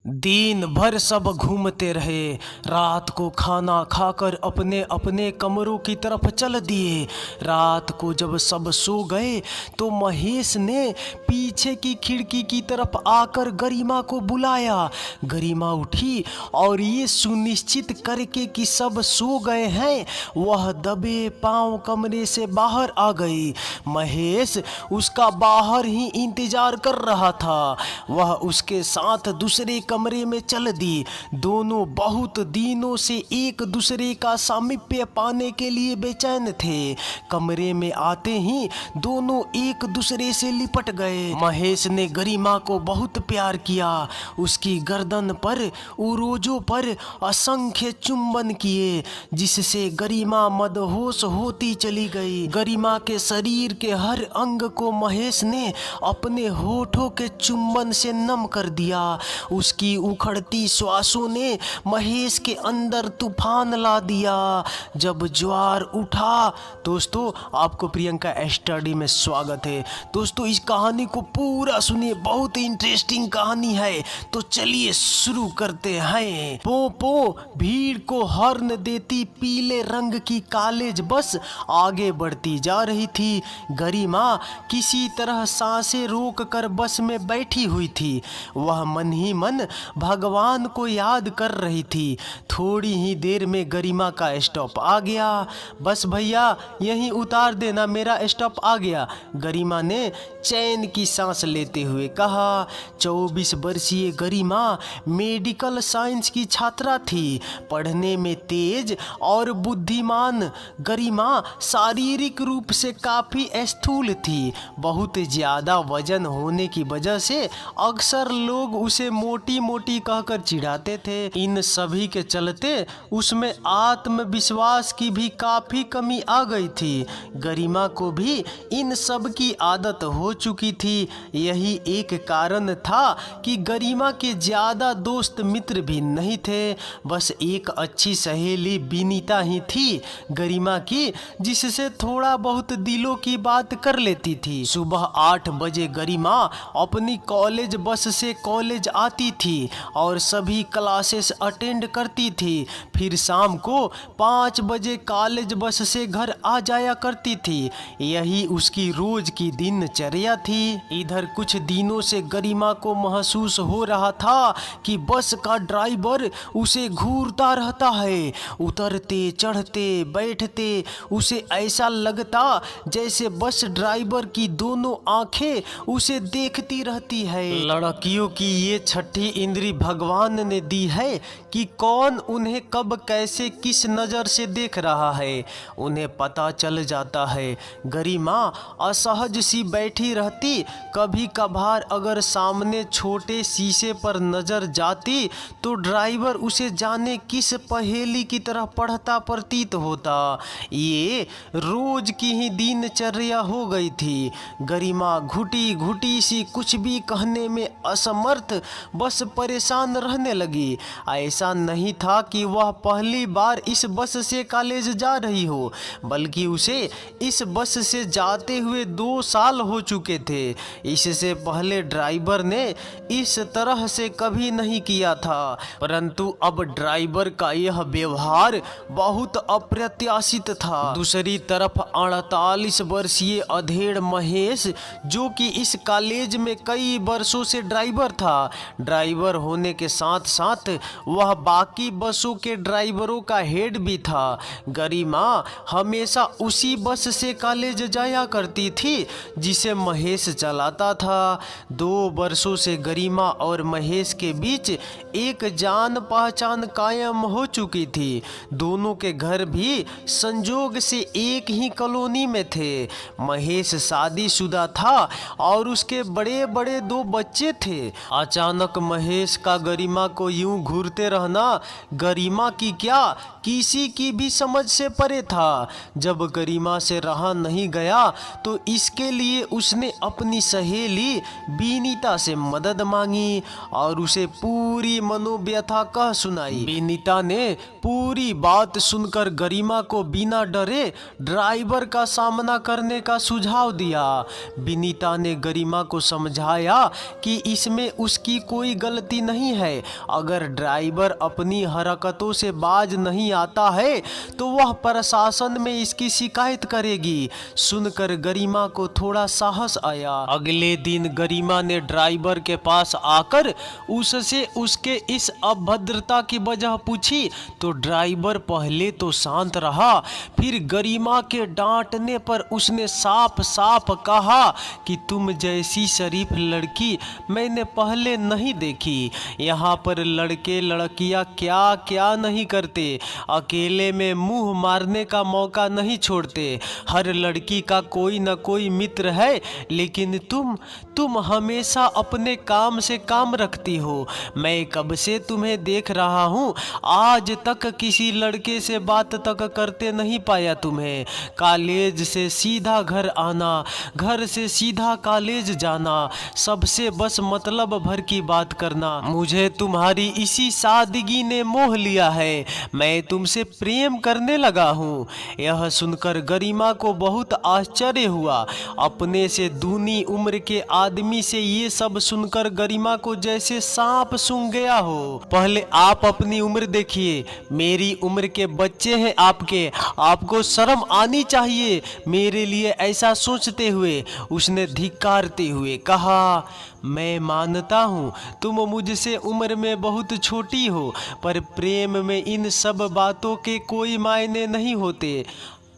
दिन भर सब घूमते रहे। रात को खाना खाकर अपने अपने कमरों की तरफ चल दिए। रात को जब सब सो गए तो महेश ने पीछे की खिड़की की तरफ आकर गरिमा को बुलाया। गरिमा उठी और ये सुनिश्चित करके कि सब सो गए हैं वह दबे पांव कमरे से बाहर आ गई। महेश उसका बाहर ही इंतजार कर रहा था। वह उसके साथ दूसरे कमरे में चल दी। दोनों बहुत दिनों से एक दूसरे का सामीप्य पाने के लिए बेचैन थे। कमरे में आते ही दोनों एक दूसरे से लिपट गए। महेश ने गरिमा को बहुत प्यार किया। उसकी गर्दन पर, उरोजों पर असंख्य चुंबन किए, जिससे गरिमा मदहोश होती चली गई। गरिमा के शरीर के हर अंग को महेश ने अपने होठों के चुंबन से नम कर दिया। उसकी उखड़ती श्वासों ने महेश के अंदर तूफान ला दिया। जब ज्वार उठा। दोस्तों, आपको प्रियंका स्टडी में स्वागत है। दोस्तों, इस कहानी को पूरा सुनिए, बहुत इंटरेस्टिंग कहानी है। तो चलिए शुरू करते हैं। पोपो भीड़ को हॉर्न देती पीले रंग की कॉलेज बस आगे बढ़ती जा रही थी। गरिमा किसी तरह सांसें रोक कर बस में बैठी हुई थी। वह मन ही मन भगवान को याद कर रही थी। थोड़ी ही देर में गरिमा का स्टॉप आ गया। बस भैया यहीं उतार देना, मेरा स्टॉप आ गया, गरिमा ने चैन की सांस लेते हुए कहा। 24 वर्षीय गरिमा मेडिकल साइंस की छात्रा थी। पढ़ने में तेज और बुद्धिमान गरिमा शारीरिक रूप से काफ़ी स्थूल थी। बहुत ज़्यादा वजन होने की वजह से अक्सर लोग उसे मोटी मोटी कहकर चिढ़ाते थे। इन सभी के चलते उसमें आत्मविश्वास की भी काफ़ी कमी आ गई थी। गरिमा को भी इन सब की आदत हो चुकी थी। यही एक कारण था कि गरिमा के ज़्यादा दोस्त मित्र भी नहीं थे। बस एक अच्छी सहेली विनीता ही थी गरिमा की, जिससे थोड़ा बहुत दिलों की बात कर लेती थी। सुबह 8 बजे गरिमा अपनी कॉलेज बस से कॉलेज आती थी और सभी क्लासेस अटेंड करती थी। फिर शाम को 5 बजे कॉलेज बस से घर आ जाया करती थी। यही उसकी रोज की दिनचर्या थी। इधर कुछ दिनों से गरिमा को महसूस हो रहा था कि बस का ड्राइवर उसे घूरता रहता है। उतरते चढ़ते बैठते उसे ऐसा लगता जैसे बस ड्राइवर की दोनों आंखें उसे देखती रहती है। लड़कियों की ये छठी इंद्री भगवान ने दी है कि कौन उन्हें कब कैसे किस नज़र से देख रहा है, उन्हें पता चल जाता है। गरिमा असहज सी बैठी रहती। कभी कभार अगर सामने छोटे शीशे पर नज़र जाती तो ड्राइवर उसे जाने किस पहेली की तरह पढ़ता प्रतीत होता। ये रोज की ही दिनचर्या हो गई थी। गरिमा घुटी घुटी सी कुछ भी कहने में असमर्थ, बस परेशान रहने लगी। ऐसा नहीं था कि वह पहली बार इस बस से कॉलेज जा रही हो, बल्कि उसे इस बस से जाते हुए 2 साल हो चुके थे। इससे पहले ड्राइवर ने इस तरह से कभी नहीं किया था, परंतु अब ड्राइवर का यह व्यवहार बहुत अप्रत्याशित था। दूसरी तरफ 48 वर्षीय अधेड़ महेश, जो कि इस कॉलेज में कई वर्षों से ड्राइवर था, ड्राइवर होने के साथ साथ वह बाकी बसों के ड्राइवरों का हेड भी था। गरिमा हमेशा उसी बस से कॉलेज जाया करती थी जिसे महेश चलाता था। 2 वर्षों से गरिमा और महेश के बीच एक जान पहचान कायम हो चुकी थी। दोनों के घर भी संजोग से एक ही कॉलोनी में थे। महेश शादीशुदा था और उसके बड़े बड़े 2 बच्चे थे। अचानक महेश का गरिमा को यूं घूरते रहना गरिमा की क्या किसी की भी समझ से परे था। जब गरिमा से रहा नहीं गया तो इसके लिए उसने अपनी सहेली विनीता से मदद मांगी और उसे पूरी मनोव्यथा कह सुनाई। विनीता ने पूरी बात सुनकर गरिमा को बिना डरे ड्राइवर का सामना करने का सुझाव दिया। विनीता ने गरिमा को समझाया कि इसमें उसकी कोई गलती नहीं है। अगर ड्राइवर अपनी हरकतों से बाज नहीं आता है तो वह प्रशासन में इसकी शिकायत करेगी। सुनकर गरिमा को थोड़ा साहस आया। अगले दिन गरिमा ने ड्राइवर के पास आकर उससे उसके इस अभद्रता की वजह पूछी तो ड्राइवर पहले तो शांत रहा, फिर गरिमा के डांटने पर उसने साफ साफ कहा कि तुम जैसी शरीफ लड़की मैंने पहले नहीं देखी। यहाँ पर लड़के लड़कियाँ क्या क्या नहीं करते, अकेले में मुंह मारने का मौका नहीं छोड़ते। हर लड़की का कोई न कोई मित्र है, लेकिन तुम हमेशा अपने काम से काम रखती हो। मैं कब से तुम्हें देख रहा हूँ, आज तक किसी लड़के से बात तक करते नहीं पाया तुम्हें। कॉलेज से सीधा घर आना, घर से सीधा कॉलेज जाना, सबसे बस मतलब भर की बात करना। मुझे तुम्हारी इसी सादगी ने मोह लिया है, मैं तुमसे प्रेम करने लगा हूँ। यह सुनकर गरिमा को बहुत आश्चर्य हुआ। अपने से दूनी उम्र के आदमी से ये सब सुनकर गरिमा को जैसे सांप सूंघ गया हो। पहले आप अपनी उम्र देखिए, मेरी उम्र के बच्चे हैं आपके, आपको शर्म आनी चाहिए मेरे लिए ऐसा सोचते हुए। उसने धिक्कारते हुए कहा, मैं मानता हूँ तुम मुझसे उम्र में बहुत छोटी हो, पर प्रेम में इन सब बातों के कोई मायने नहीं होते।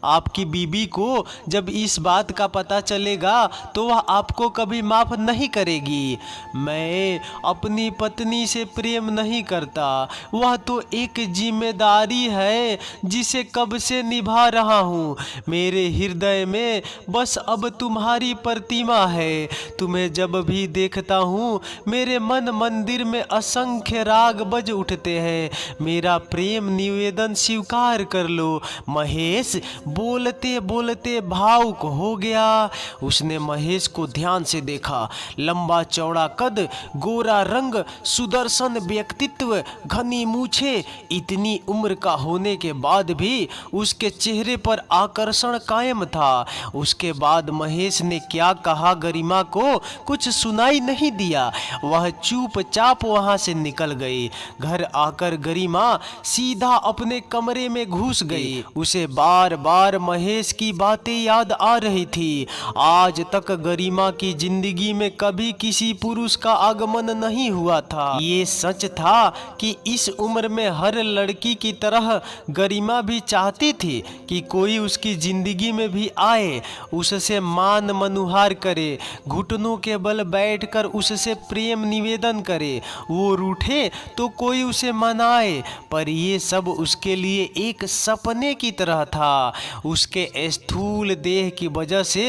आपकी बीबी को जब इस बात का पता चलेगा तो वह आपको कभी माफ़ नहीं करेगी। मैं अपनी पत्नी से प्रेम नहीं करता, वह तो एक जिम्मेदारी है जिसे कब से निभा रहा हूँ। मेरे हृदय में बस अब तुम्हारी प्रतिमा है। तुम्हें जब भी देखता हूँ मेरे मन मंदिर में असंख्य राग बज उठते हैं। मेरा प्रेम निवेदन स्वीकार कर लो। महेश बोलते बोलते भावुक हो गया। उसने महेश को ध्यान से देखा। लंबा चौड़ा कद, गोरा रंग, सुदर्शन व्यक्तित्व, घनी मूछें। इतनी उम्र का होने के बाद भी उसके चेहरे पर आकर्षण कायम था। उसके बाद महेश ने क्या कहा गरिमा को कुछ सुनाई नहीं दिया। वह चुपचाप वहां से निकल गई। घर आकर गरिमा सीधा अपने कमरे में घुस गई। उसे बार बार महेश की बातें याद आ रही थी। आज तक गरिमा की जिंदगी में कभी किसी पुरुष का आगमन नहीं हुआ था। ये सच था कि इस उम्र में हर लड़की की तरह गरिमा भी चाहती थी कि कोई उसकी जिंदगी में भी आए, उससे मान मनुहार करे, घुटनों के बल बैठकर उससे प्रेम निवेदन करे, वो रूठे तो कोई उसे मनाए। पर ये सब उसके लिए एक सपने की तरह था। उसके स्थूल देह की वजह से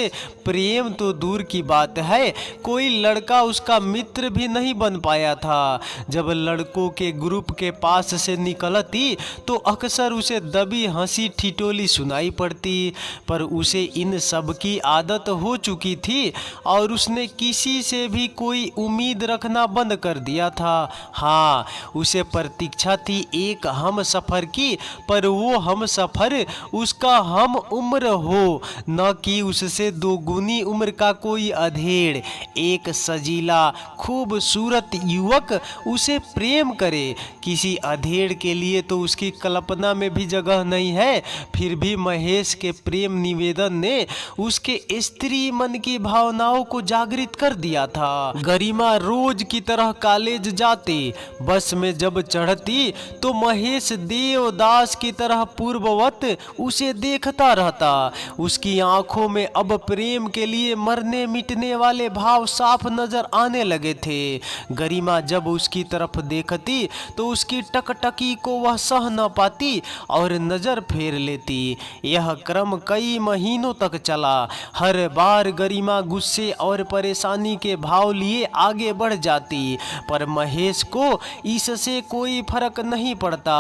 प्रेम तो दूर की बात है, कोई लड़का उसका मित्र भी नहीं बन पाया था। जब लड़कों के ग्रुप के पास से निकलती तो अक्सर उसे दबी हंसी ठिठोली सुनाई पड़ती, पर उसे इन सब की आदत हो चुकी थी और उसने किसी से भी कोई उम्मीद रखना बंद कर दिया था। हाँ, उसे प्रतीक्षा थी एक हम सफर की, पर वो हम सफर उसका हम उम्र हो, न कि उससे दोगुनी उम्र का कोई अधेड़। एक सजीला खूबसूरत युवक उसे प्रेम करे, किसी अधेड़ के लिए तो उसकी कल्पना में भी जगह नहीं है। फिर भी महेश के प्रेम निवेदन ने उसके स्त्री मन की भावनाओं को जागृत कर दिया था। गरिमा रोज की तरह कॉलेज जाती, बस में जब चढ़ती तो महेश देवदास की तरह पूर्ववत उसे देखता रहता। उसकी आंखों में अब प्रेम के लिए मरने मिटने वाले भाव साफ नजर आने लगे थे। गरिमा जब उसकी तरफ देखती तो उसकी टकटकी को वह सह न पाती और नजर फेर लेती। यह क्रम कई महीनों तक चला। हर बार गरिमा गुस्से और परेशानी के भाव लिए आगे बढ़ जाती, पर महेश को इससे कोई फर्क नहीं पड़ता।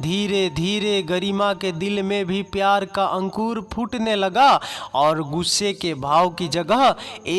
धीरे धीरे गरिमा के दिल में भी प्यार का अंकुर फूटने लगा और गुस्से के भाव की जगह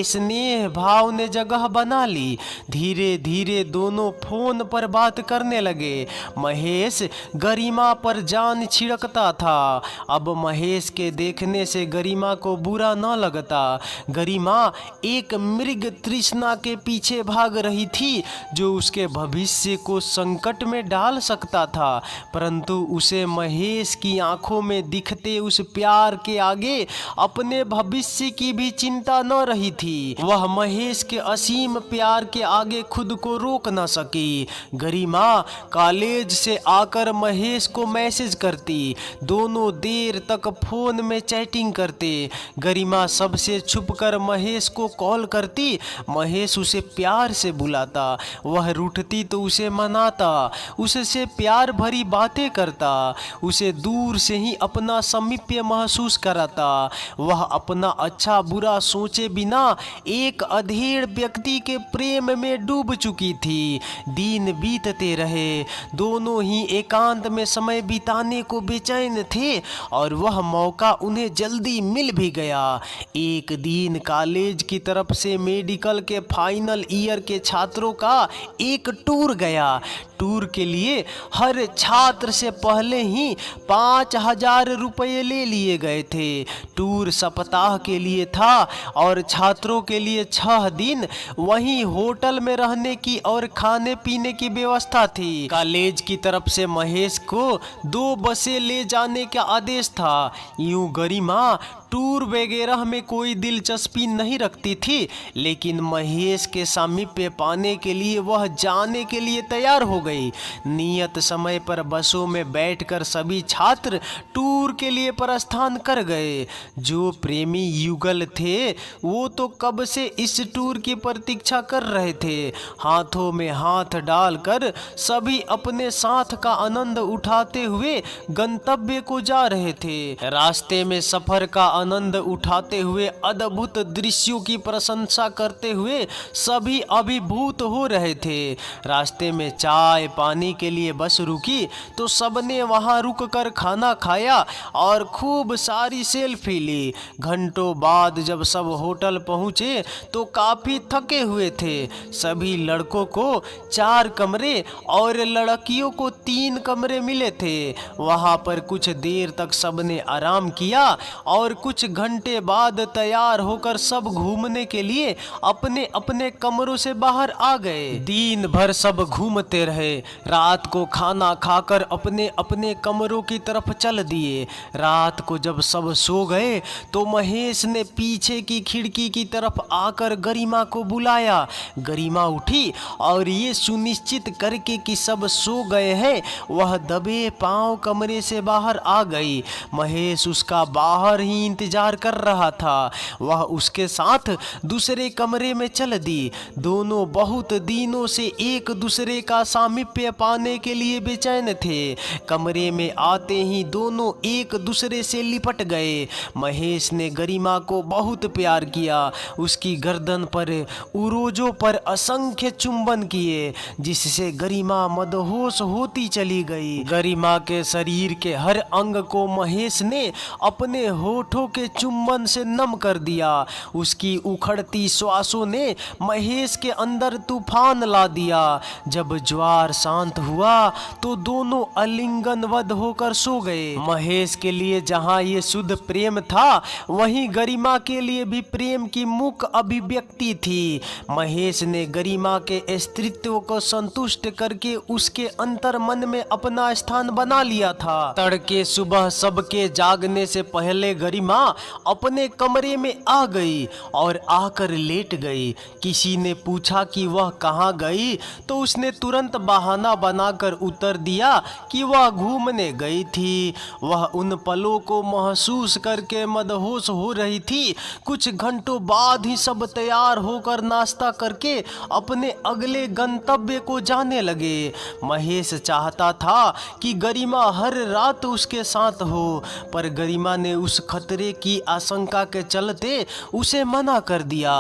स्नेह भाव ने जगह बना ली। धीरे धीरे दोनों फोन पर बात करने लगे। महेश गरिमा पर जान छिड़कता था। अब महेश के देखने से गरिमा को बुरा न लगता। गरिमा एक मृग तृष्णा के पीछे भाग रही थी जो उसके भविष्य को संकट में डाल सकता था, परंतु उसे महेश की आंखों में दिखते उस प्यार के आगे अपने भविष्य की भी चिंता न रही थी। वह महेश के असीम प्यार के आगे खुद को रोक न सकी। गरिमा कॉलेज से आकर महेश को मैसेज करती, दोनों देर तक फोन में चैटिंग करते। गरिमा सबसे छुपकर महेश को कॉल करती, महेश उसे प्यार से बुलाता, वह रूठती तो उसे मनाता, उससे प्यार भरी बातें करता, उसे दूर से ही अपना समीप्य महसूस कराता। वह अपना अच्छा बुरा सोचे बिना एक अधेड़ व्यक्ति के प्रेम में डूब चुकी थी। दिन बीतते रहे, दोनों ही एकांत में समय बिताने को बेचैन थे और वह मौका उन्हें जल्दी मिल भी गया। एक दिन कॉलेज की तरफ से मेडिकल के फाइनल ईयर के छात्रों का एक टूर गया। टूर के लिए हर छात्र से पहले ही 5,000 रुपये ले लिए गए थे। टूर सप्ताह के लिए था और छात्रों के लिए 6 दिन वहीं होटल में रहने की और खाने पीने की व्यवस्था थी। कॉलेज की तरफ से महेश को 2 बसें ले जाने का आदेश था। यूं गरिमा टूर वगैरह में कोई दिलचस्पी नहीं रखती थी, लेकिन महेश के सामीप्य पाने के लिए वह जाने के लिए तैयार हो गई। नियत समय पर बसों में बैठकर सभी छात्र टूर के लिए प्रस्थान कर गए। जो प्रेमी युगल थे वो तो कब से इस टूर की प्रतीक्षा कर रहे थे। हाथों में हाथ डालकर सभी अपने साथ का आनंद उठाते हुए गंतव्य को जा रहे थे। रास्ते में सफर का आनंद उठाते हुए अद्भुत दृश्यों की प्रशंसा करते हुए सभी अभिभूत हो रहे थे। रास्ते में चाय पानी के लिए बस रुकी तो सबने वहां रुककर खाना खाया और खूब सारी सेल्फी ली। घंटों बाद जब सब होटल पहुंचे तो काफी थके हुए थे। सभी लड़कों को 4 कमरे और लड़कियों को 3 कमरे मिले थे। वहां पर कुछ देर तक सबने आराम किया और कुछ घंटे बाद तैयार होकर सब घूमने के लिए अपने अपने कमरों से बाहर आ गए। दिन भर सब घूमते रहे। रात को खाना खाकर अपने अपने कमरों की तरफ चल दिए। रात को जब सब सो गए तो महेश ने पीछे की खिड़की की तरफ आकर गरिमा को बुलाया। गरिमा उठी और ये सुनिश्चित करके कि सब सो गए हैं वह दबे पांव कमरे से बाहर आ गई। महेश उसका बाहर ही इंतजार कर रहा था। वह उसके साथ दूसरे कमरे में चल दी। दोनों बहुत दिनों से एक दूसरे का सामीप्य पाने के लिए बेचैन थे। कमरे में आते ही दोनों एक दूसरे से लिपट गए। महेश ने गरिमा को बहुत प्यार किया। उसकी गर्दन पर उरोजों पर असंख्य चुंबन किए जिससे गरिमा मदहोश होती चली गई। गरिमा के शरीर के हर अंग को महेश ने अपने होठों के चुंबन से नम कर दिया। उसकी उखड़ती श्वासों ने महेश के अंदर तूफान ला दिया। जब ज्वार शांत हुआ तो दोनों आलिंगनबद्ध होकर सो गए। महेश के लिए जहां ये शुद्ध प्रेम था वहीं गरिमा के लिए भी प्रेम की मुख अभिव्यक्ति थी। महेश ने गरिमा के अस्तित्व को संतुष्ट करके उसके अंतर मन में अपना स्थान बना लिया था। तड़के सुबह सबके जागने से पहले गरिमा अपने कमरे में आ गई और आकर लेट गई। किसी ने पूछा कि वह कहाँ गई तो उसने तुरंत बहाना बनाकर उत्तर दिया कि वह घूमने गई थी। वह उन पलों को महसूस करके मदहोश हो रही थी। कुछ घंटों बाद ही सब तैयार होकर नाश्ता करके अपने अगले गंतव्य को जाने लगे। महेश चाहता था कि गरिमा हर रात उसके साथ हो, पर गरिमा ने उस खतरे खतरे की आशंका के चलते उसे मना कर दिया।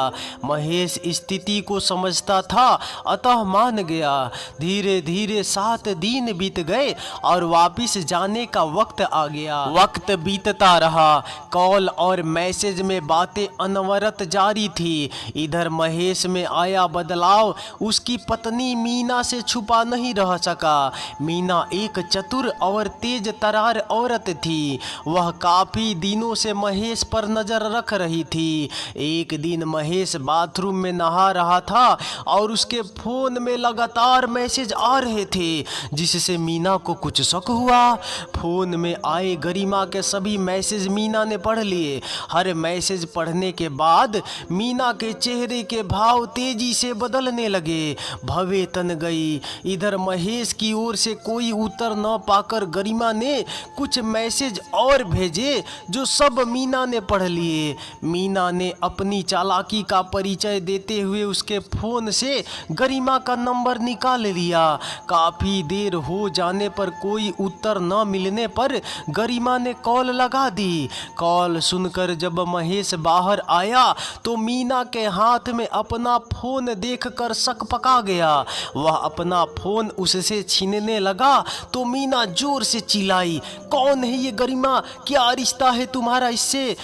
महेश स्थिति को समझता था, अतः मान गया। धीरे धीरे 7 दिन बीत गए और वापिस जाने का वक्त आ गया। वक्त बीतता रहा, कॉल और मैसेज में बातें अनवरत जारी थी। इधर महेश में आया बदलाव उसकी पत्नी मीना से छुपा नहीं रह सका। मीना एक चतुर और तेज तरार औरत थी। वह काफी दिनों से महेश पर नजर रख रही थी। एक दिन महेश बाथरूम में नहा रहा था और उसके फोन में लगातार मैसेज आ रहे थे, जिससे मीना को कुछ शक हुआ। फोन में आए गरिमा के सभी मैसेज मीना ने पढ़ लिए। हर मैसेज पढ़ने के बाद मीना के चेहरे के भाव तेजी से बदलने लगे। भवे तन गई। इधर महेश की ओर से कोई उत्तर न पाकर गरिमा ने कुछ मैसेज और भेजे, जो सब मीना ने पढ़ लिए। मीना ने अपनी चालाकी का परिचय देते हुए उसके फोन से गरिमा का नंबर निकाल लिया। काफी देर हो जाने पर कोई उत्तर न मिलने पर गरिमा ने कॉल लगा दी। कॉल सुनकर जब महेश बाहर आया तो मीना के हाथ में अपना फोन देखकर शक पका गया। वह अपना फोन उससे छीनने लगा तो मीना जोर से चिल्लाई, कौन है ये गरिमा? क्या रिश्ता है तुम्हारा इससे?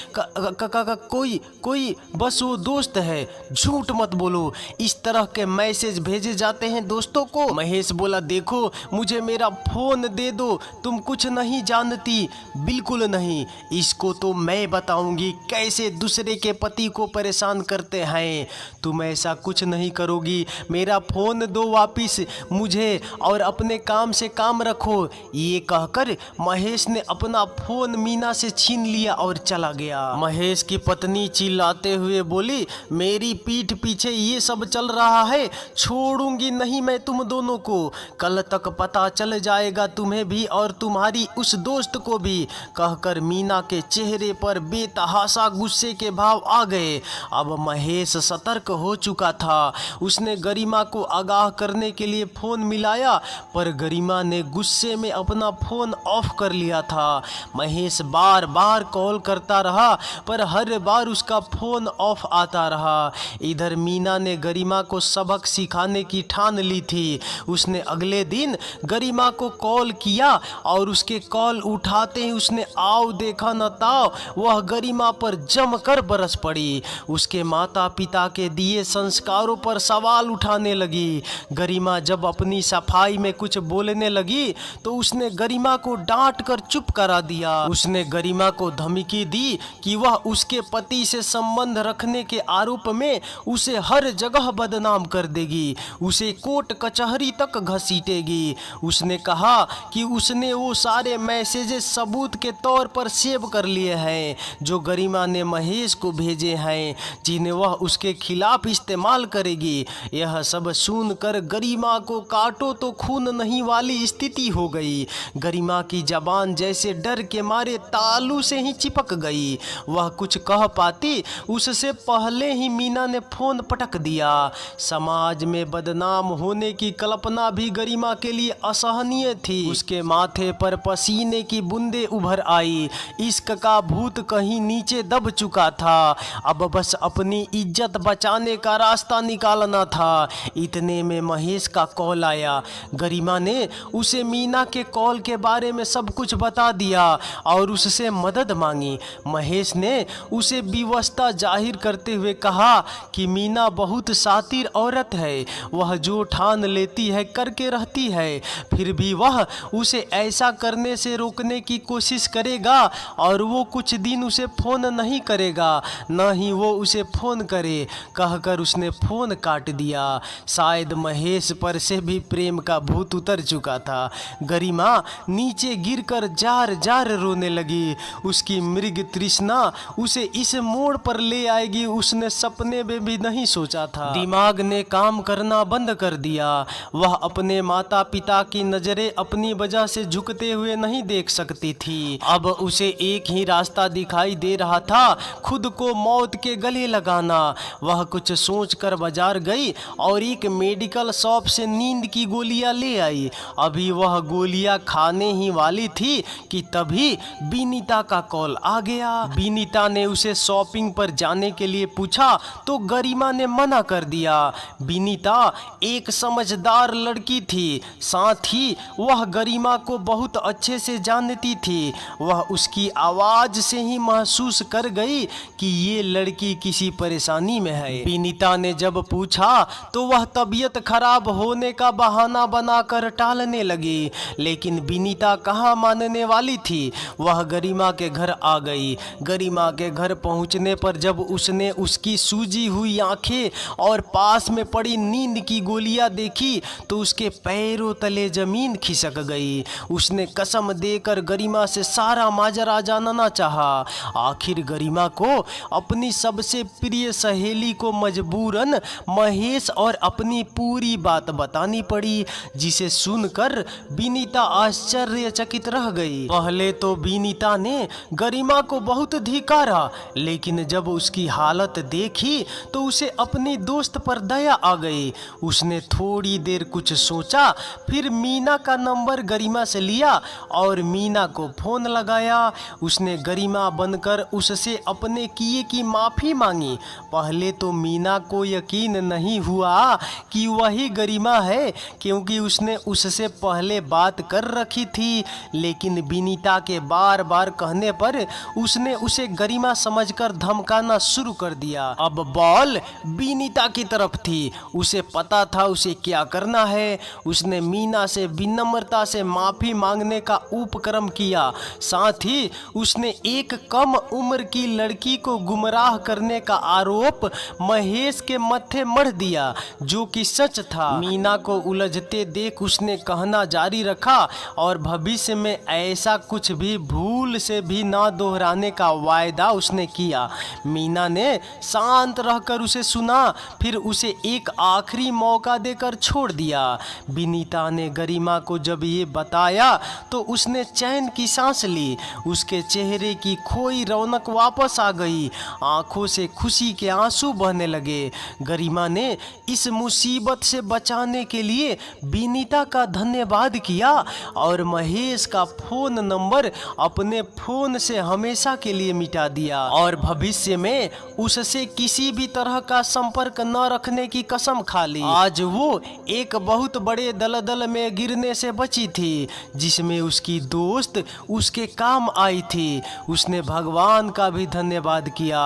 कोई बस वो दोस्त है। झूठ मत बोलो, इस तरह के मैसेज भेजे जाते हैं दोस्तों को। महेश बोला, देखो मुझे मेरा फोन दे दो, तुम कुछ नहीं जानती। बिल्कुल नहीं, इसको तो मैं बताऊंगी कैसे दूसरे के पति को परेशान करते हैं। तुम ऐसा कुछ नहीं करोगी, मेरा फोन दो वापिस मुझे और अपने काम से काम रखो। ये कहकर महेश ने अपना फोन मीना से छीन लिया और चला गया। महेश की पत्नी चिल्लाते हुए बोली, मेरी पीठ पीछे ये सब चल रहा है, छोड़ूंगी नहीं मैं तुम दोनों को। कल तक पता चल जाएगा तुम्हें भी और तुम्हारी उस दोस्त को भी। कहकर मीना के चेहरे पर बेतहाशा गुस्से के भाव आ गए। अब महेश सतर्क हो चुका था। उसने गरिमा को आगाह करने के लिए फोन मिलाया, पर गरिमा ने गुस्से में अपना फोन ऑफ कर लिया था। महेश बार बार कॉल करता रहा, पर हर बार उसका फोन ऑफ आता रहा। इधर मीना ने गरिमा को सबक सिखाने की ठान ली थी। उसने अगले दिन गरिमा को कॉल किया और उसके कॉल उठाते ही उसने आओ देखा न ताओ, वह गरिमा पर जमकर बरस पड़ी। उसके माता पिता के दिए संस्कारों पर सवाल उठाने लगी। गरिमा जब अपनी सफाई में कुछ बोलने लगी तो उसने गरिमा को डांट कर चुप करा दिया। उसने गरिमा को धमकी दी कि वह उसके पति से संबंध रखने के आरोप में उसे हर जगह बदनाम कर देगी, उसे कोर्ट कचहरी तक घसीटेगी। उसने कहा कि उसने वो सारे मैसेजेस सबूत के तौर पर सेव कर लिए हैं जो गरिमा ने महेश को भेजे हैं, जिन्हें वह उसके खिलाफ इस्तेमाल करेगी। यह सब सुनकर गरिमा को काटो तो खून नहीं वाली स्थिति हो गई। गरिमा की जबान जैसे डर के मारे तालू से ही चिपक गई। वह कुछ कह पाती उससे पहले ही मीना ने फोन पटक दिया। समाज में बदनाम होने की कल्पना भी गरिमा के लिए असहनीय थी। उसके माथे पर पसीने की बूंदें उभर आई। इश्क का भूत कहीं नीचे दब चुका था। अब बस अपनी इज्जत बचाने का रास्ता निकालना था। इतने में महेश का कॉल आया। गरिमा ने उसे मीना के कॉल के बारे में सब कुछ बता दिया और उससे मदद मांगी। महेश ने उसे विवशता जाहिर करते हुए कहा कि मीना बहुत शातिर औरत है, वह जो ठान लेती है करके रहती है। फिर भी वह उसे ऐसा करने से रोकने की कोशिश करेगा और वो कुछ दिन उसे फोन नहीं करेगा, न ही वो उसे फोन करे। कहकर उसने फोन काट दिया। शायद महेश पर से भी प्रेम का भूत उतर चुका था। गरिमा नीचे गिरकर जार जार रोने लगी। उसकी मृग तृष्णा उसे इस मोड़ पर ले आएगी उसने सपने में भी नहीं सोचा था। दिमाग ने काम करना बंद कर दिया। वह अपने माता पिता की नजरें अपनी वजह से झुकते हुए नहीं देख सकती थी। अब उसे एक ही रास्ता दिखाई दे रहा था, खुद को मौत के गले लगाना। वह कुछ सोचकर बाजार गई और एक मेडिकल शॉप से नींद की गोलियां ले आई। अभी वह गोलियां खाने ही वाली थी कि तभी विनीता का कॉल आ गया। विनीता ने उसे शॉपिंग पर जाने के लिए पूछा तो गरिमा ने मना कर दिया। विनीता एक समझदार लड़की थी, साथ ही वह गरिमा को बहुत अच्छे से जानती थी। वह उसकी आवाज से ही महसूस कर गई कि ये लड़की किसी परेशानी में है। विनीता ने जब पूछा तो वह तबीयत खराब होने का बहाना बनाकर टालने लगी, लेकिन विनीता कहाँ मानने वाली थी। वह गरिमा के घर आ गई। गरिमा के घर पहुंचने पर जब उसने उसकी सूजी हुई आंखें और पास में पड़ी नींद की गोलियां देखी तो उसके पैरों तले जमीन खिसक गई। उसने कसम देकर गरिमा से सारा माजरा जानना चाहा। आखिर गरिमा को अपनी सबसे प्रिय सहेली को मजबूरन महेश और अपनी पूरी बात बतानी पड़ी, जिसे सुनकर विनीता आश्चर्यचकित रह गई। पहले तो विनीता ने गरिमा को बहुत धिक्कारा, लेकिन जब उसकी हालत देखी तो उसे अपनी दोस्त पर दया आ गई। उसने थोड़ी देर कुछ सोचा, फिर मीना का नंबर गरिमा से लिया और मीना को फोन लगाया। उसने गरिमा बनकर उससे अपने किए की माफ़ी मांगी। पहले तो मीना को यकीन नहीं हुआ कि वही गरिमा है, क्योंकि उसने उससे पहले बात कर रखी थी, लेकिन विनीता के बार बार कहने पर उसने उसे गरिमा समझकर धमकाना शुरू कर दिया। अब बॉल विनीता की तरफ थी। उसे पता था उसे क्या करना है। उसने मीना से विनम्रता से माफ़ी मांगने का उपक्रम किया। साथ ही उसने एक कम उम्र की लड़की को गुमराह करने का आरोप महेश के मत्थे मढ़ दिया, जो कि सच था। मीना को उलझते देख उसने कहना जारी रखा और भविष्य में ऐसा कुछ भी भूल से भी ना दोहराने का वायदा उसने किया। मीना ने शांत रहकर उसे सुना, फिर उसे एक आखिरी मौका देकर छोड़ दिया। विनीता ने गरिमा को जब ये बताया तो उसने चैन की सांस ली। उसके चेहरे की खोई रौनक वापस आ गई। आंखों से खुशी के आंसू बहने लगे। गरिमा ने इस मुसीबत से बचाने के लिए विनीता का धन्यवाद किया और महेश का फोन नंबर अपने फोन से हमेशा के लिए मिटा दिया और भविष्य में उससे किसी भी तरह का संपर्क न रखने की कसम खा ली। आज वो एक बहुत बड़े दलदल में गिरने से बची थी, जिसमें उसकी दोस्त उसके काम आई थी। उसने भगवान का भी धन्यवाद किया।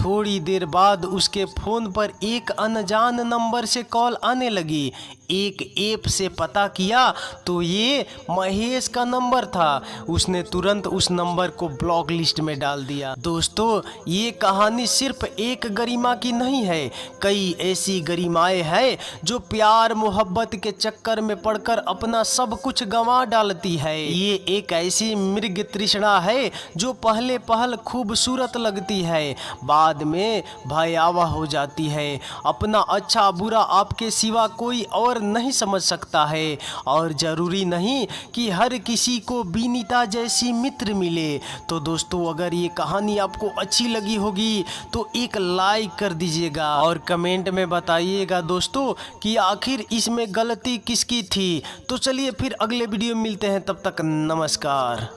थोड़ी देर बाद उसके फोन पर एक अनजान नंबर से कॉल आने लगी। एक ऐप से पता किया तो ये महेश का नंबर था। उसने तुरंत उस नंबर को ब्लॉक लिस्ट में डाल दिया। दोस्तों, ये कहानी सिर्फ एक गरिमा की नहीं है। कई ऐसी गरिमाएं हैं जो प्यार मोहब्बत के चक्कर में पड़कर अपना सब कुछ गंवा डालती है। ये एक ऐसी मृग तृष्णा है जो पहले पहल खूबसूरत लगती है, बाद में भयावह हो जाती है। अपना अच्छा बुरा आपके सिवा कोई और नहीं समझ सकता है, और जरूरी नहीं कि हर किसी को विनीता जैसी मित्र मिले। तो दोस्तों, अगर ये कहानी आपको अच्छी लगी होगी तो एक लाइक कर दीजिएगा और कमेंट में बताइएगा दोस्तों कि आखिर इसमें गलती किसकी थी। तो चलिए फिर अगले वीडियो में मिलते हैं, तब तक नमस्कार।